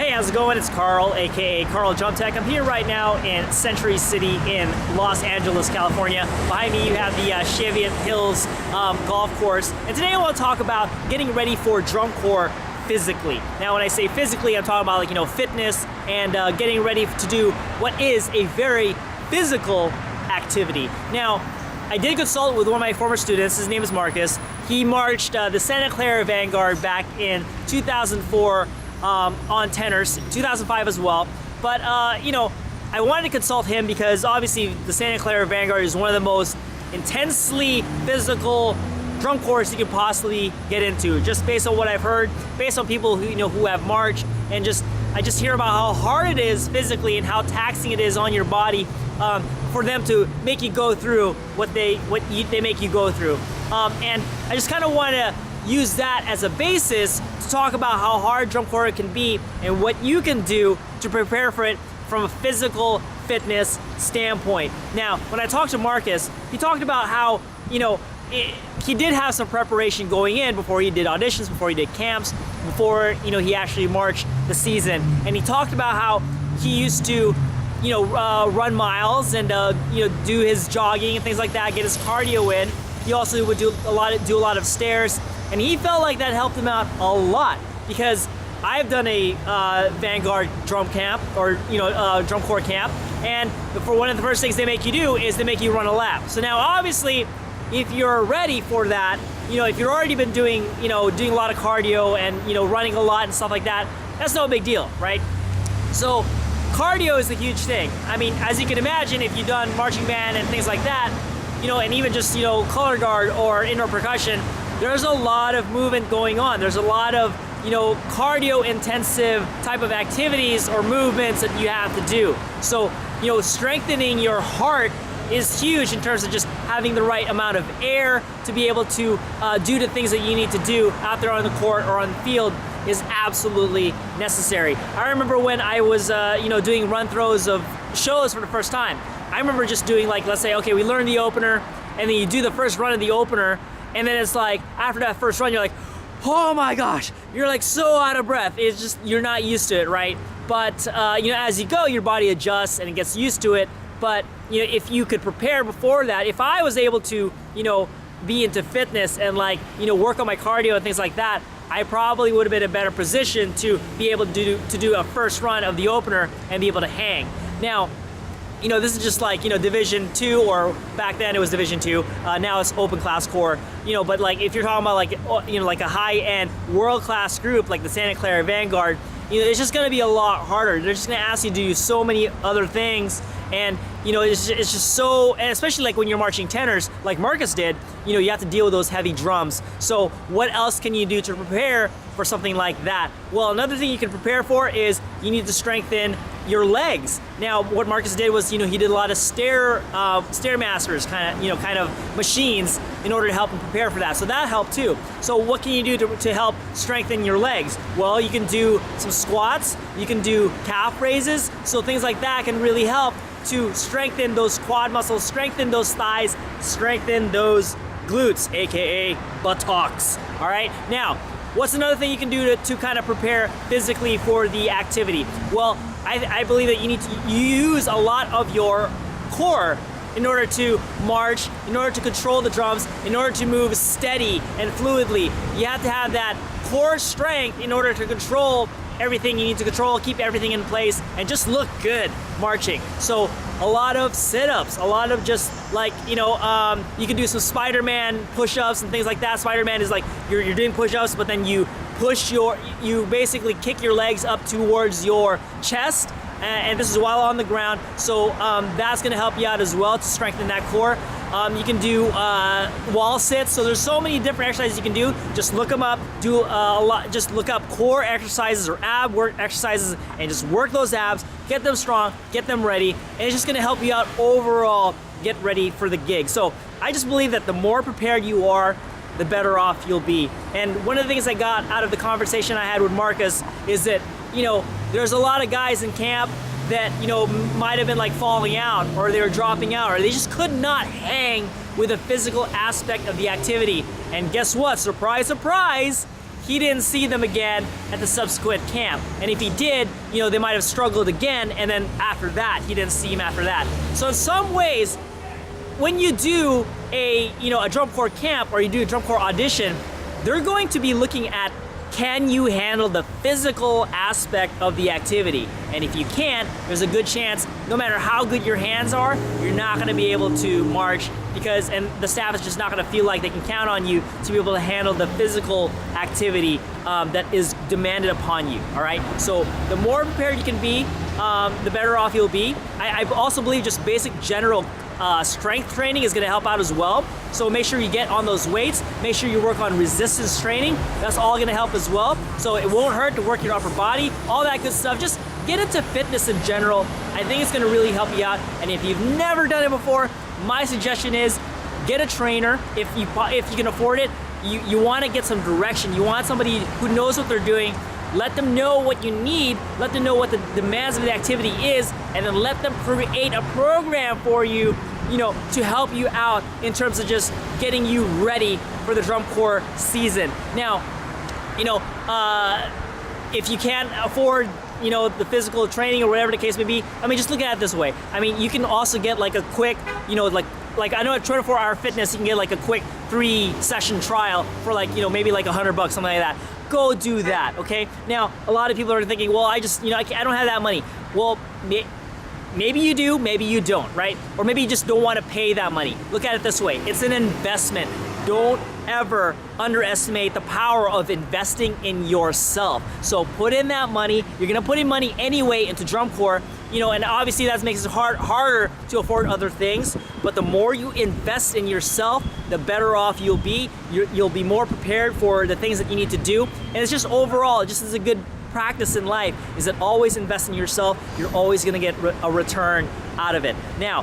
Hey, how's it going? It's Carl, aka Carl Jump Tech. I'm here right now in Century City in Los Angeles, California. Behind me you have the Cheviot Hills golf course. And today I want to talk about getting ready for drum corps physically. Now when I say physically, I'm talking about fitness and getting ready to do what is a very physical activity. Now, I did consult with one of my former students. His name is Marcus. He marched the Santa Clara Vanguard back in 2004 on Tenors, 2005 as well. But I wanted to consult him because obviously the Santa Clara Vanguard is one of the most intensely physical drum corps you could possibly get into, just based on what I've heard, based on people who have marched, and I just hear about how hard it is physically and how taxing it is on your body for them to make you go through what they make you go through. And I just kind of want to use that as a basis to talk about how hard drum corps can be and what you can do to prepare for it from a physical fitness standpoint. Now, when I talked to Marcus, he talked about how, he did have some preparation going in before he did auditions, before he did camps, before, he actually marched the season. And he talked about how he used to, run miles and, do his jogging and things like that, get his cardio in. He also would do a lot of stairs. And he felt like that helped him out a lot because I've done a Vanguard drum camp or drum corps camp, and for one of the first things they make you do is they make you run a lap. So now obviously if you're ready for that, if you've already been doing a lot of cardio and running a lot and stuff like that, that's no big deal, right? So cardio is the huge thing. I mean, as you can imagine, if you've done marching band and things like that, and even just color guard or indoor percussion, there's a lot of movement going on. There's a lot of cardio intensive type of activities or movements that you have to do. So strengthening your heart is huge in terms of just having the right amount of air to be able to do the things that you need to do out there on the court or on the field is absolutely necessary. I remember when I was doing run throws of shows for the first time. I remember just doing, like, let's say, okay, we learned the opener, and then you do the first run of the opener, and then it's like, after that first run, you're like, oh my gosh, you're like so out of breath. It's just, you're not used to it, right? But, as you go, your body adjusts and it gets used to it. But, if you could prepare before that, if I was able to, be into fitness and work on my cardio and things like that, I probably would have been in a better position to be able to do a first run of the opener and be able to hang. Now, this is just like, Division 2, or back then it was Division 2, now it's open class corps, but if you're talking about like a high-end world-class group like the Santa Clara Vanguard, it's just gonna be a lot harder. They're just gonna ask you to do so many other things, and it's just so, and especially like when you're marching tenors, like Marcus did, you have to deal with those heavy drums. So what else can you do to prepare for something like that? Well, another thing you can prepare for is you need to strengthen your legs. Now, what Marcus did was, he did a lot of stairmasters, kind of machines in order to help him prepare for that. So that helped too. So what can you do to help strengthen your legs? Well, you can do some squats, you can do calf raises. So things like that can really help to strengthen those quad muscles, strengthen those thighs, strengthen those glutes, aka buttocks. All right. Now, what's another thing you can do to kind of prepare physically for the activity? Well, I believe that you need to use a lot of your core in order to march, in order to control the drums, in order to move steady and fluidly. You have to have that core strength in order to control everything you need to control, keep everything in place, and just look good marching. So a lot of sit-ups, a lot of just you can do some Spider-Man push-ups and things like that. Spider-Man is like you're doing push-ups, but then you basically kick your legs up towards your chest, and this is while on the ground. So that's gonna help you out as well to strengthen that core. You can do wall sits. So there's so many different exercises you can do. Just look them up, do a lot, just look up core exercises or ab work exercises and just work those abs, get them strong, get them ready, and it's just gonna help you out overall, get ready for the gig. So I just believe that the more prepared you are, the better off you'll be. And one of the things I got out of the conversation I had with Marcus is that, there's a lot of guys in camp that, might have been like falling out, or they were dropping out, or they just could not hang with the physical aspect of the activity. And guess what? Surprise, surprise, he didn't see them again at the subsequent camp. And if he did, they might have struggled again, and then after that, he didn't see him after that. So in some ways, when you do a drum corps camp or you do a drum corps audition, they're going to be looking at, can you handle the physical aspect of the activity? And if you can't, there's a good chance, no matter how good your hands are, you're not gonna be able to march and the staff is just not gonna feel like they can count on you to be able to handle the physical activity that is demanded upon you, all right? So the more prepared you can be, the better off you'll be. I also believe just basic general strength training is going to help out as well. So make sure you get on those weights. Make sure you work on resistance training. That's all going to help as well. So it won't hurt to work your upper body, all that good stuff. Just get into fitness in general. I think it's going to really help you out. And if you've never done it before, my suggestion is get a trainer. If you can afford it, you want to get some direction. You want somebody who knows what they're doing. Let them know what you need, let them know what the demands of the activity is, and then let them create a program for you, to help you out in terms of just getting you ready for the drum corps season. Now, if you can't afford, the physical training or whatever the case may be, just look at it this way. You can also get like a quick, like I know at 24-hour fitness, you can get like a quick 3-session trial for maybe like $100, something like that. Go do that, okay? Now, a lot of people are thinking, well, I don't have that money. Well, maybe you do, maybe you don't, right? Or maybe you just don't want to pay that money. Look at it this way. It's an investment. Don't ever underestimate the power of investing in yourself. So put in that money. You're gonna put in money anyway into drum corps, and obviously that makes it harder to afford other things. But the more you invest in yourself, the better off you'll be. You'll be more prepared for the things that you need to do. And it's just overall, just as a good practice in life, is that always invest in yourself. You're always gonna get a return out of it. Now,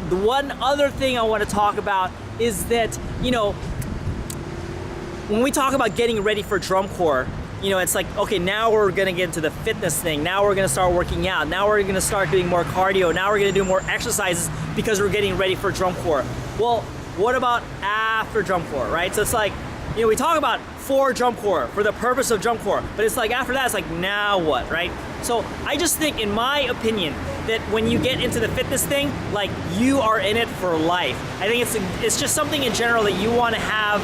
the one other thing I wanna talk about is that, when we talk about getting ready for drum corps, it's like, okay, now we're gonna get into the fitness thing. Now we're gonna start working out. Now we're gonna start doing more cardio. Now we're gonna do more exercises because we're getting ready for drum corps. Well, what about after drum corps, right? So it's like, we talk about for drum corps, for the purpose of drum corps, but it's like after that, it's like, now what, right? So I just think, in my opinion, that when you get into the fitness thing, like, you are in it for life. I think it's just something in general that you want to have,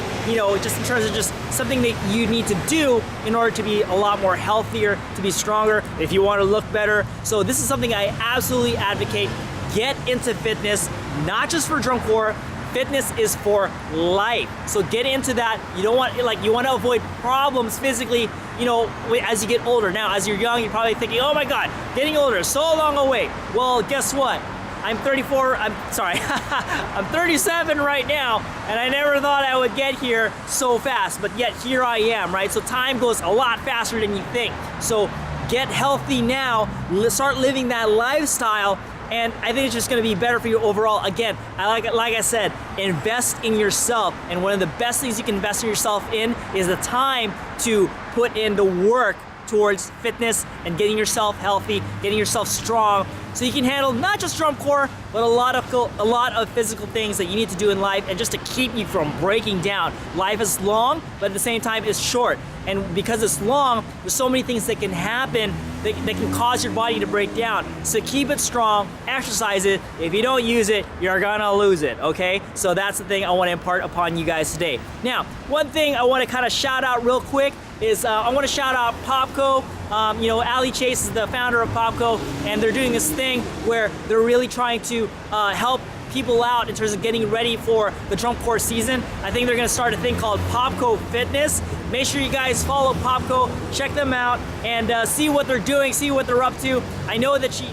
just in terms of just something that you need to do in order to be a lot more healthier, to be stronger, if you want to look better. So this is something I absolutely advocate. Get into fitness, not just for drum corps. Fitness is for life. So get into that. You want to avoid problems physically, as you get older. Now, as you're young, you're probably thinking, oh my God, getting older is so long away. Well, guess what? I'm 37 right now, and I never thought I would get here so fast, but yet here I am, right? So time goes a lot faster than you think. So get healthy now, start living that lifestyle, and I think it's just going to be better for you overall. Again, like I said, invest in yourself. And one of the best things you can invest in yourself in is the time to put in the work towards fitness and getting yourself healthy, getting yourself strong, so you can handle not just drum corps, but a lot of physical things that you need to do in life, and just to keep you from breaking down. Life is long, but at the same time it's short. And because it's long, there's so many things that can happen that can cause your body to break down. So keep it strong, exercise it. If you don't use it, you're gonna lose it, okay? So that's the thing I wanna impart upon you guys today. Now, one thing I wanna kind of shout out real quick is I wanna shout out Popco. Ali Chase is the founder of Popco, and they're doing this thing where they're really trying to help people out in terms of getting ready for the drum corps season. I think they're gonna start a thing called Popco Fitness. Make sure you guys follow Popco, check them out, and see what they're doing, see what they're up to. I know that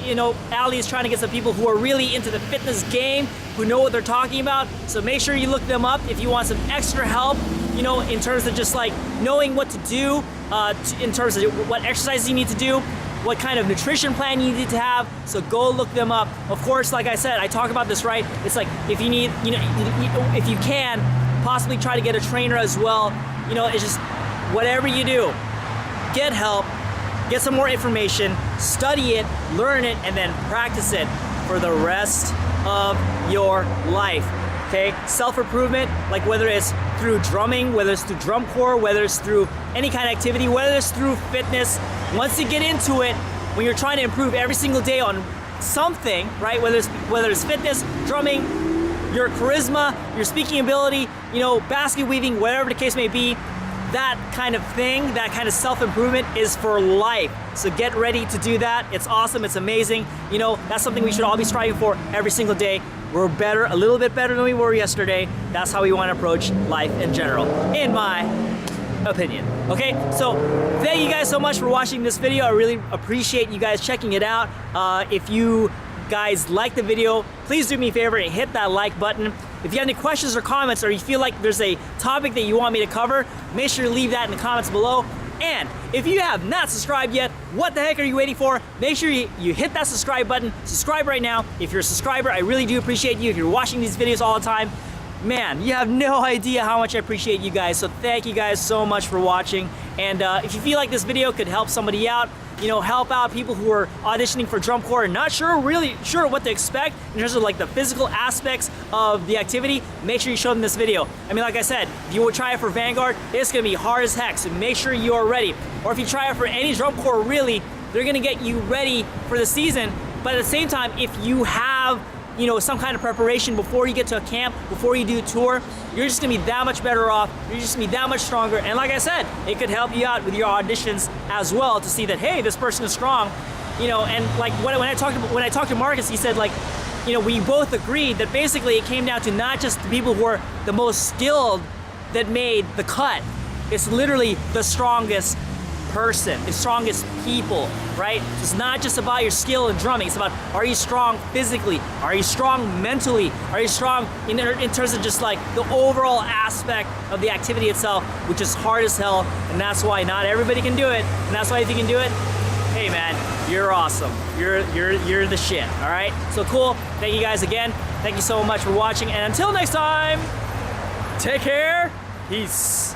Ali is trying to get some people who are really into the fitness game, who know what they're talking about. So make sure you look them up if you want some extra help, in terms of just like knowing what to do, in terms of what exercises you need to do, what kind of nutrition plan you need to have. So go look them up. Of course, like I said, I talk about this, right? It's like, if you need, if you can, possibly try to get a trainer as well. It's just, whatever you do, get help, get some more information, study it, learn it, and then practice it for the rest of your life. okay? Self-improvement, like whether it's through drumming, whether it's through drum corps, whether it's through any kind of activity, whether it's through fitness. Once you get into it, when you're trying to improve every single day on something, right? Whether it's fitness, drumming, your charisma, your speaking ability, you know, basket weaving, whatever the case may be, that kind of thing, that kind of self-improvement is for life. So get ready to do that. It's awesome, it's amazing. You know, that's something we should all be striving for every single day. We're better, a little bit better than we were yesterday. That's how we want to approach life in general, in my opinion. Okay, so thank you guys so much for watching this video. I really appreciate you guys checking it out. If you guys like the video, please do me a favor and hit that like button. If you have any questions or comments, or you feel like there's a topic that you want me to cover, make sure to leave that in the comments below. And if you have not subscribed yet, what the heck are you waiting for? Make sure you hit that subscribe button. Subscribe right now. If you're a subscriber, I really do appreciate you. If you're watching these videos all the time, man, you have no idea how much I appreciate you guys. So thank you guys so much for watching. And if you feel like this video could help somebody out, you know, help out people who are auditioning for drum corps and not really sure what to expect in terms of like the physical aspects of the activity, make sure you show them this video. I mean, like I said, if you would try it for Vanguard, it's gonna be hard as heck, so make sure you are ready. Or if you try it for any drum corps, really, they're gonna get you ready for the season. But at the same time, if you have, you know, some kind of preparation before you get to a camp, before you do a tour, you're just gonna be that much better off. You're just gonna be that much stronger. And like I said, it could help you out with your auditions as well to see that, hey, this person is strong, you know. And like when I talked to Marcus, he said, like, you know, we both agreed that basically it came down to not just the people who were the most skilled that made the cut. It's literally the strongest person, the strongest people, right? It's not just about your skill in drumming. It's about, are you strong physically? Are you strong mentally? Are you strong in terms of just like the overall aspect of the activity itself, which is hard as hell. And that's why not everybody can do it. And that's why if you can do it, hey man, you're awesome. You're the shit, all right? So cool. Thank you guys again. Thank you so much for watching. And until next time, take care. Peace.